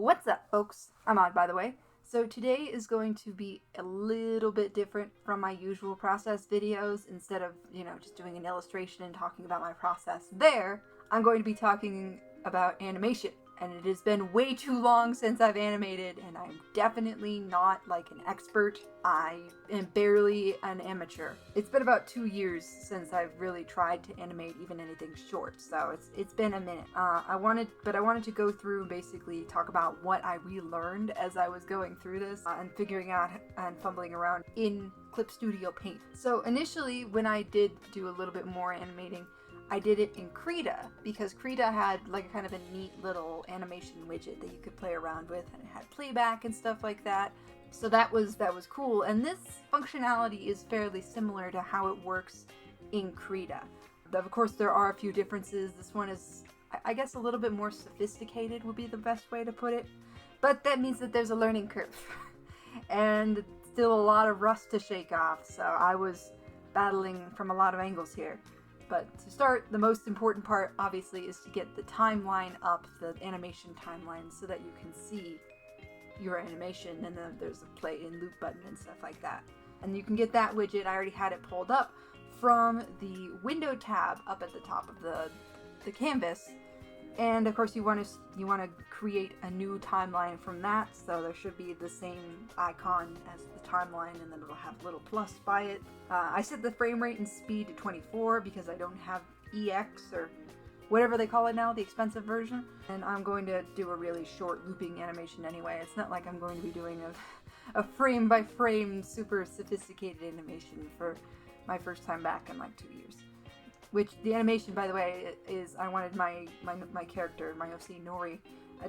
What's up, folks? I'm Odd, by the way. So today is going to be a little bit different from my usual process videos. Instead of, just doing an illustration and talking about my process there, I'm going to be talking about animation. And it has been way too long since I've animated, and I'm definitely not like an expert. I am barely an amateur. It's been about 2 years since I've really tried to animate even anything short, so it's been a minute. I wanted to go through and basically talk about what I relearned as I was going through this and figuring out and fumbling around in Clip Studio Paint. So initially, when I did do a little bit more animating, I did it in Krita because Krita had like a kind of a neat little animation widget that you could play around with, and it had playback and stuff like that. So that was cool, and this functionality is fairly similar to how it works in Krita. Of course, there are a few differences. This one is, I guess, a little bit more sophisticated would be the best way to put it, but that means that there's a learning curve and still a lot of rust to shake off, so I was battling from a lot of angles here. But to start, the most important part, obviously, is to get the timeline up, the animation timeline, so that you can see your animation, and then there's a play and loop button and stuff like that. And you can get that widget, I already had it pulled up, from the window tab up at the top of the canvas. And of course you want to create a new timeline from that, so there should be the same icon as the timeline, and then it'll have a little plus by it. I set the frame rate and speed to 24 because I don't have EX or whatever they call it now, the expensive version, and I'm going to do a really short looping animation anyway. It's not like I'm going to be doing a frame by frame super sophisticated animation for my first time back in like 2 years. Which, the animation, by the way, is I wanted my character, my OC Nori,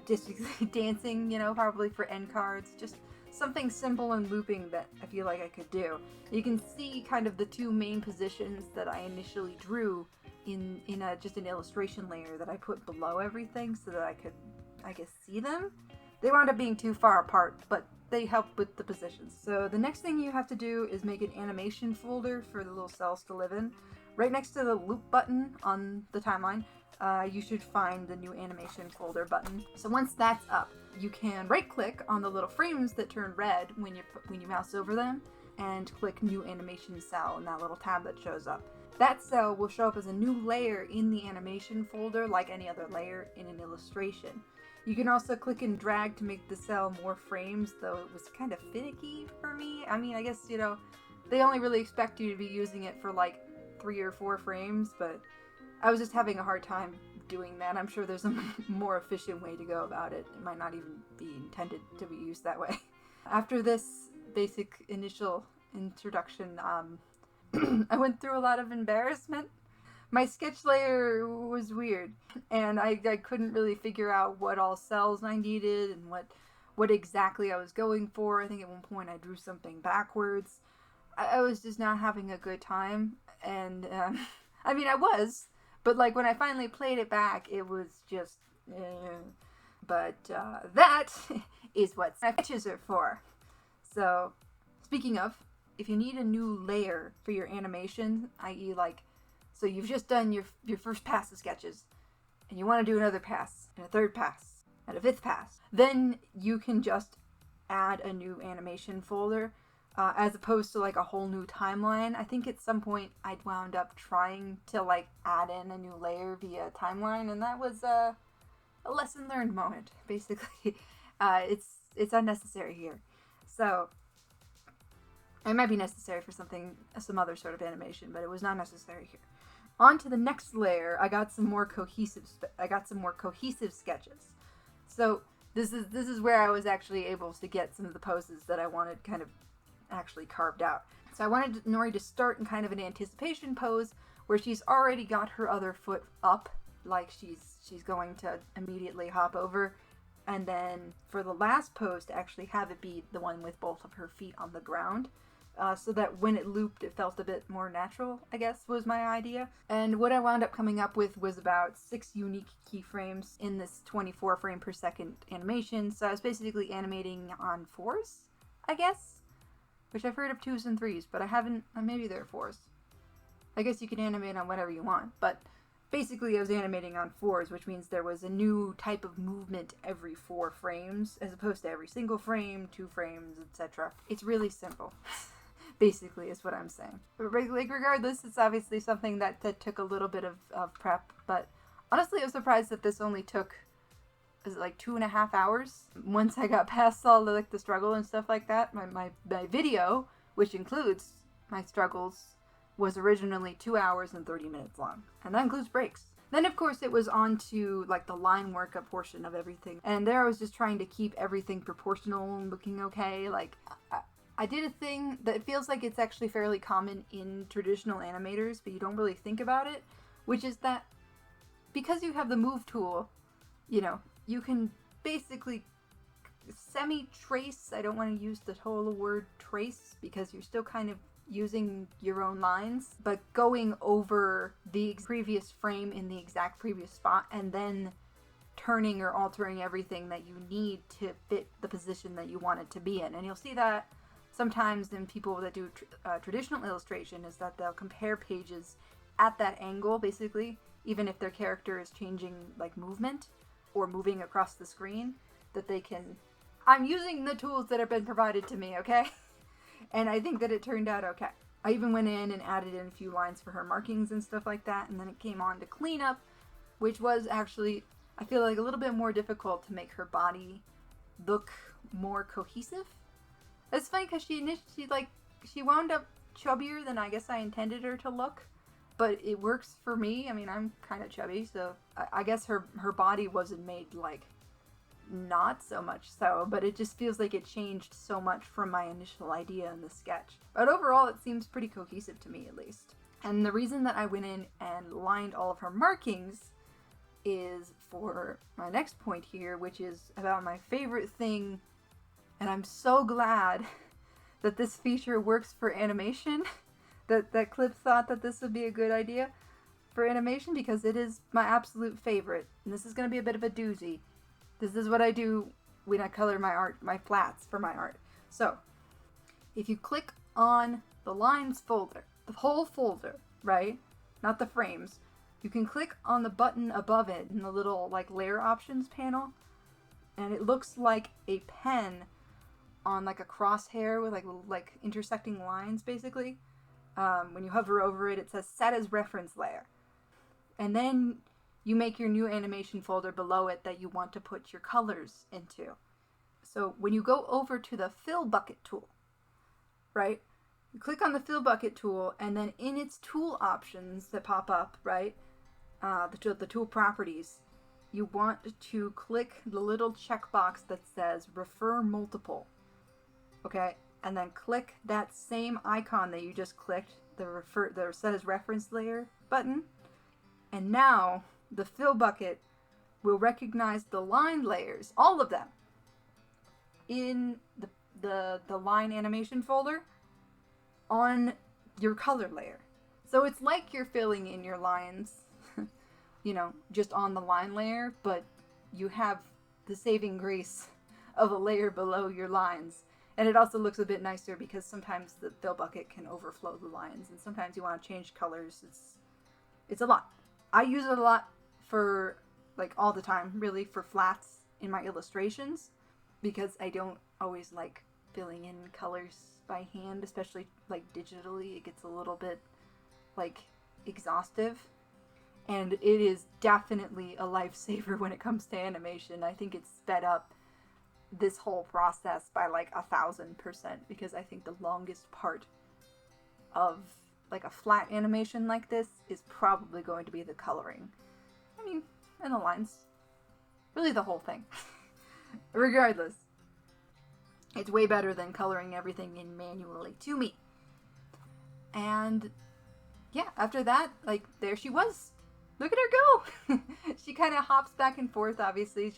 just dancing, probably for end cards. Just something simple and looping that I feel like I could do. You can see kind of the two main positions that I initially drew in just an illustration layer that I put below everything so that I could, I guess, see them. They wound up being too far apart, but they help with the positions. So the next thing you have to do is make an animation folder for the little cells to live in. Right next to the loop button on the timeline, you should find the new animation folder button. So once that's up, you can right-click on the little frames that turn red when you mouse over them, and click New Animation Cell in that little tab that shows up. That cell will show up as a new layer in the animation folder, like any other layer in an illustration. You can also click and drag to make the cell more frames, though it was kind of finicky for me. I mean, I guess, they only really expect you to be using it for like 3 or 4 frames, but I was just having a hard time doing that. I'm sure there's a more efficient way to go about it. It might not even be intended to be used that way. After this basic initial introduction, I went through a lot of embarrassment. My sketch layer was weird, and I couldn't really figure out what all cells I needed and what exactly I was going for. I think at one point I drew something backwards. I was just not having a good time, and I mean, I was, but like when I finally played it back, it was just but that is what sketches are for. So speaking of, if you need a new layer for your animation, i.e. like, so you've just done your first pass of sketches, and you want to do another pass, and a third pass, and a fifth pass, then you can just add a new animation folder. As opposed to like a whole new timeline. I think at some point I'd wound up trying to like add in a new layer via timeline, and that was a lesson learned moment, basically. It's unnecessary here. So it might be necessary for some other sort of animation, but it was not necessary here. On to the next layer, I got some more cohesive sketches. So this is where I was actually able to get some of the poses that I wanted kind of actually carved out. So I wanted Nori to start in kind of an anticipation pose where she's already got her other foot up, like she's going to immediately hop over, and then for the last pose to actually have it be the one with both of her feet on the ground, so that when it looped it felt a bit more natural, I guess was my idea. And what I wound up coming up with was about 6 unique keyframes in this 24 frame per second animation. So I was basically animating on 4s, I guess. Which I've heard of 2s and 3s, but I haven't, maybe they're 4s. I guess you can animate on whatever you want, but basically I was animating on 4s, which means there was a new type of movement every 4 frames, as opposed to every single frame, 2 frames, etc. It's really simple. Basically, is what I'm saying. But like, regardless, it's obviously something that took a little bit of prep, but honestly, I was surprised that this only took, is it like 2.5 hours? Once I got past all the, like, the struggle and stuff like that, my video, which includes my struggles, was originally 2 hours and 30 minutes long. And that includes breaks. Then, of course, it was on to, like, the line workup portion of everything. And there I was just trying to keep everything proportional and looking okay. Like, I did a thing that feels like it's actually fairly common in traditional animators, but you don't really think about it, which is that because you have the move tool, you know, you can basically semi-trace. I don't want to use the whole word trace because you're still kind of using your own lines, but going over the previous frame in the exact previous spot and then turning or altering everything that you need to fit the position that you want it to be in. And you'll see that sometimes in people that do traditional illustration, is that they'll compare pages at that angle, basically, even if their character is changing, like, movement or moving across the screen, that they can... I'm using the tools that have been provided to me, okay? And I think that it turned out okay. I even went in and added in a few lines for her markings and stuff like that, and then it came on to cleanup, which was actually, I feel like, a little bit more difficult to make her body look more cohesive. It's funny because she wound up chubbier than I guess I intended her to look, but it works for me. I mean, I'm kind of chubby, so I guess her body wasn't made, like, not so much so, but it just feels like it changed so much from my initial idea in the sketch. But overall, it seems pretty cohesive to me, at least. And the reason that I went in and lined all of her markings is for my next point here, which is about my favorite thing. And I'm so glad that this feature works for animation, that Clip thought that this would be a good idea for animation, because it is my absolute favorite. And this is going to be a bit of a doozy. This is what I do when I color my art, my flats for my art. So, if you click on the lines folder, the whole folder, right? Not the frames. You can click on the button above it in the little, like, layer options panel, and it looks like a pen on, like, a crosshair with, like intersecting lines, basically. When you hover over it, it says set as reference layer. And then you make your new animation folder below it that you want to put your colors into. So when you go over to the fill bucket tool, right? You click on the fill bucket tool, and then in its tool options that pop up, right? The tool properties, you want to click the little checkbox that says refer multiple. Okay, and then click that same icon that you just clicked, the set as reference layer button, and now the fill bucket will recognize the line layers, all of them, in the line animation folder on your color layer. So it's like you're filling in your lines, you know, just on the line layer, but you have the saving grace of a layer below your lines. And it also looks a bit nicer because sometimes the fill bucket can overflow the lines, and sometimes you want to change colors. It's a lot. I use it a lot for, like, all the time, really, for flats in my illustrations, because I don't always like filling in colors by hand, especially, like, digitally. It gets a little bit, like, exhaustive. And it is definitely a lifesaver when it comes to animation. I think it's sped up this whole process by like 1,000%, because I think the longest part of, like, a flat animation like this is probably going to be the coloring. I mean, and the lines. Really the whole thing. Regardless, it's way better than coloring everything in manually to me. And yeah, after that, like, there she was. Look at her go! She kind of hops back and forth, obviously.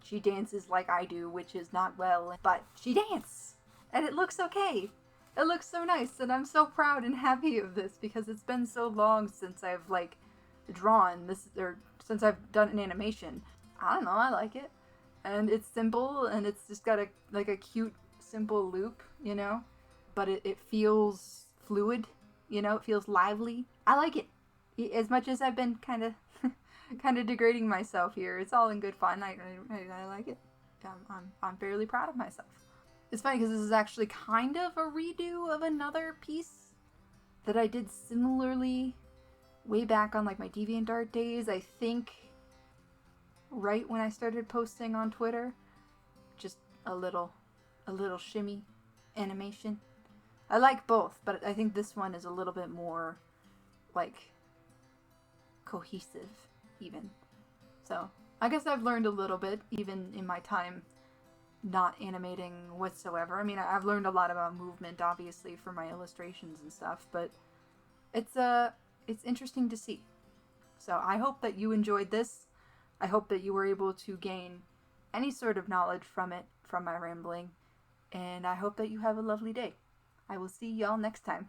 She dances like I do, which is not well, but she dances, and it looks okay. It looks so nice, and I'm so proud and happy of this, because it's been so long since I've, like, drawn this, or since I've done an animation. I don't know, I like it. And it's simple, and it's just got a cute, simple loop, you know? But it feels fluid, you know? It feels lively. I like it. As much as I've been kind of kind of degrading myself here, it's all in good fun. I like it. I'm fairly proud of myself. It's funny because this is actually kind of a redo of another piece that I did similarly way back on like my DeviantArt days. I think right when I started posting on Twitter, just a little shimmy animation. I like both, but I think this one is a little bit more like cohesive even. So I guess I've learned a little bit even in my time not animating whatsoever. I mean, I've learned a lot about movement obviously for my illustrations and stuff, but it's interesting to see. So I hope that you enjoyed this. I hope that you were able to gain any sort of knowledge from it, from my rambling, and I hope that you have a lovely day. I will see y'all next time.